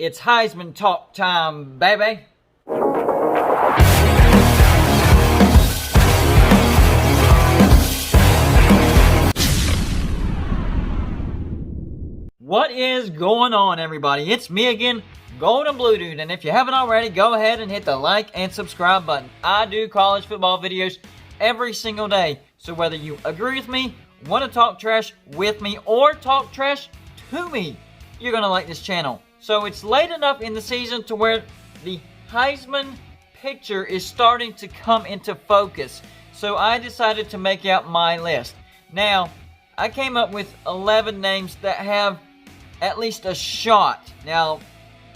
It's Heisman talk time, baby. What is going on, everybody? It's me again, Golden Blue Dude, and if you haven't already, go ahead and hit the like and subscribe button. I do college football videos every single day, so whether you agree with me, want to talk trash with me, or talk trash to me, you're going to like this channel. So it's late enough in the season to where the Heisman picture is starting to come into focus, so I decided to make out my list. Now, I came up with 11 names that have at least a shot. Now,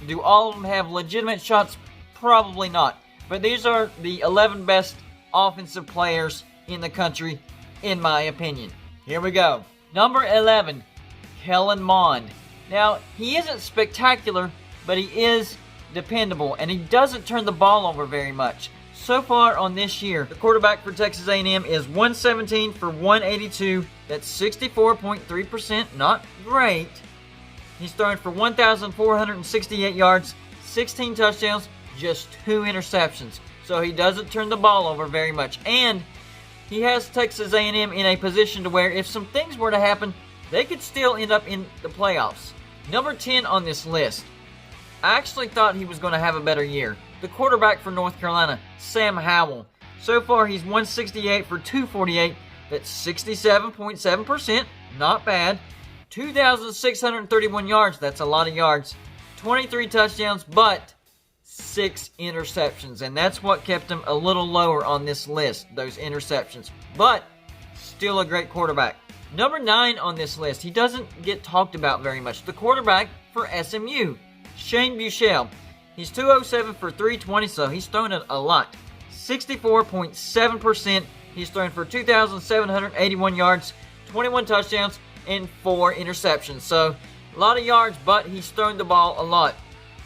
do all of them have legitimate shots? Probably not. But these are the 11 best offensive players in the country, in my opinion. Here we go. Number 11, Kellen Mond. Now, he isn't spectacular, but he is dependable, and he doesn't turn the ball over very much. So far on this year, the quarterback for Texas A&M is 117 for 182. That's 64.3%. Not great. He's thrown for 1,468 yards, 16 touchdowns, just 2 interceptions. So he doesn't turn the ball over very much. And he has Texas A&M in a position to where if some things were to happen, they could still end up in the playoffs. Number 10 on this list. I actually thought he was going to have a better year. The quarterback for North Carolina, Sam Howell. So far, he's 168 for 248. That's 67.7%. Not bad. 2,631 yards. That's a lot of yards. 23 touchdowns, but 6 interceptions. And that's what kept him a little lower on this list, those interceptions. But still a great quarterback. Number 9 on this list. He doesn't get talked about very much. The quarterback for SMU, Shane Buechele. He's 207 for 320, so he's thrown it a lot. 64.7%. He's thrown for 2,781 yards, 21 touchdowns, and 4 interceptions. So, a lot of yards, but he's thrown the ball a lot.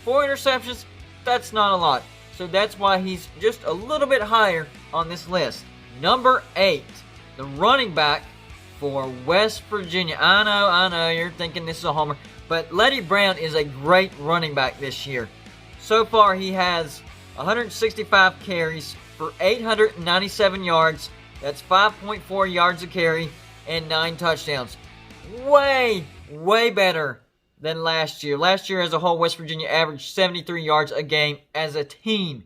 4 interceptions, that's not a lot. So that's why he's just a little bit higher on this list. Number 8, the running back for West Virginia. I know, you're thinking this is a homer. But Letty Brown is a great running back this year. So far, he has 165 carries for 897 yards. That's 5.4 yards a carry and 9 touchdowns. Way better than last year. Last year as a whole, West Virginia averaged 73 yards a game as a team.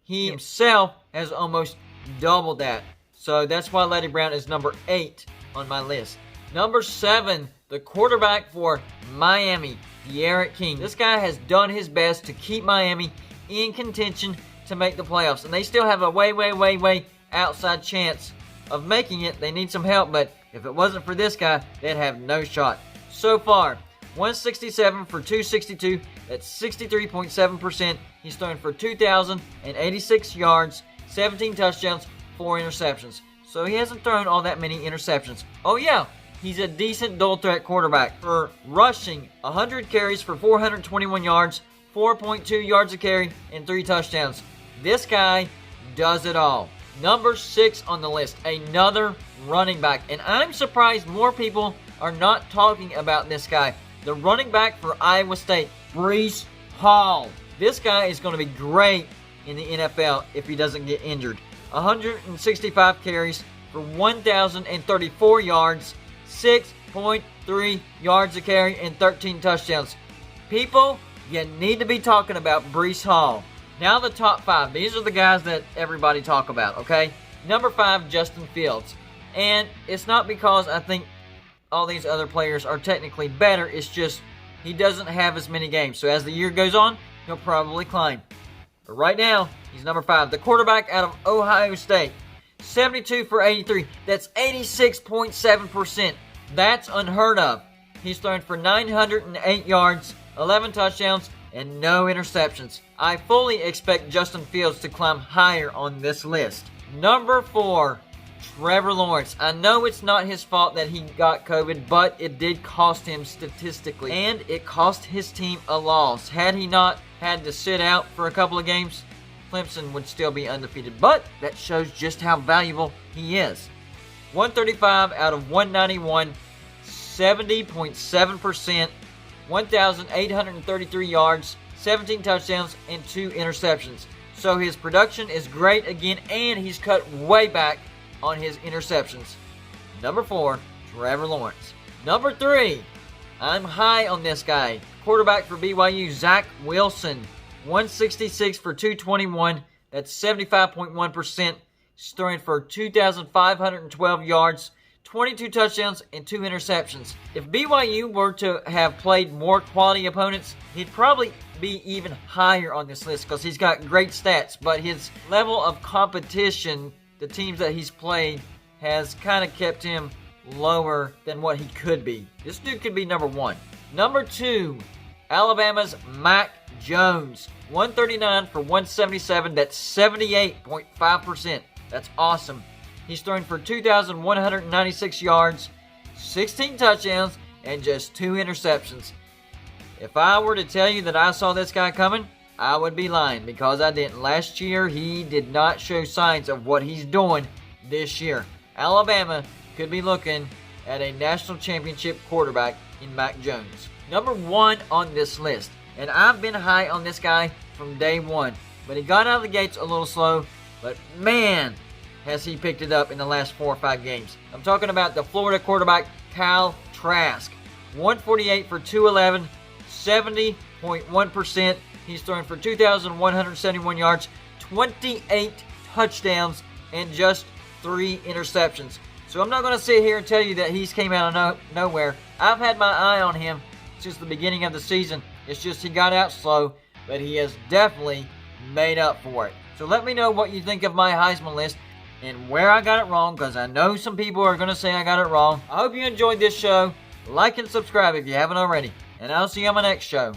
He himself has almost doubled that. So that's why Letty Brown is number 8 on my list. Number 7, the quarterback for Miami, D'Eriq King. This guy has done his best to keep Miami in contention to make the playoffs. And they still have a way outside chance of making it. They need some help, but if it wasn't for this guy, they'd have no shot. So far, 167 for 262. That's 63.7%. He's thrown for 2,086 yards, 17 touchdowns, 4 interceptions. So he hasn't thrown all that many interceptions. Oh yeah, he's a decent dual threat quarterback. For rushing, 100 carries for 421 yards, 4.2 yards a carry, and 3 touchdowns. This guy does it all. Number 6 on the list, another running back. And I'm surprised more people are not talking about this guy. The running back for Iowa State, Breece Hall. This guy is going to be great in the NFL if he doesn't get injured. 165 carries for 1,034 yards, 6.3 yards a carry, and 13 touchdowns. People, you need to be talking about Breece Hall. Now the top 5. These are the guys that everybody talk about, okay? Number 5, Justin Fields. And it's not because I think all these other players are technically better. It's just he doesn't have as many games. So as the year goes on, he'll probably climb. But right now, he's number 5. The quarterback out of Ohio State. 72 for 83. That's 86.7%. That's unheard of. He's thrown for 908 yards, 11 touchdowns, and no interceptions. I fully expect Justin Fields to climb higher on this list. Number 4, Trevor Lawrence. I know it's not his fault that he got COVID, but it did cost him statistically. And it cost his team a loss. Had he not had to sit out for a couple of games, Clemson would still be undefeated. But that shows just how valuable he is. 135 out of 191, 70.7%, 1,833 yards, 17 touchdowns, and 2 interceptions. So his production is great again, and he's cut way back on his interceptions. Number 4, Trevor Lawrence. Number 3, I'm high on this guy. Quarterback for BYU, Zach Wilson. 166 for 221. That's 75.1%. He's throwing for 2,512 yards, 22 touchdowns, and 2 interceptions. If BYU were to have played more quality opponents, he'd probably be even higher on this list because he's got great stats. But his level of competition, the teams that he's played, has kind of kept him lower than what he could be. This dude could be number 1. Number 2, Alabama's Mac Jones. 139 for 177. That's 78.5%. That's awesome. He's thrown for 2,196 yards, 16 touchdowns, and just 2 interceptions. If I were to tell you that I saw this guy coming, I would be lying because I didn't. Last year, he did not show signs of what he's doing this year. Alabama could be looking at a national championship quarterback in Mac Jones. Number 1 on this list, and I've been high on this guy from day one, but he got out of the gates a little slow, but man, has he picked it up in the last 4 or 5 games. I'm talking about the Florida quarterback, Kyle Trask. 148 for 211, 70.1%. He's thrown for 2,171 yards, 28 touchdowns, and just 3 interceptions. So I'm not going to sit here and tell you that he's came out of nowhere. I've had my eye on him since the beginning of the season. It's just he got out slow, but he has definitely made up for it. So let me know what you think of my Heisman list and where I got it wrong, because I know some people are going to say I got it wrong. I hope you enjoyed this show. Like and subscribe if you haven't already, and I'll see you on my next show.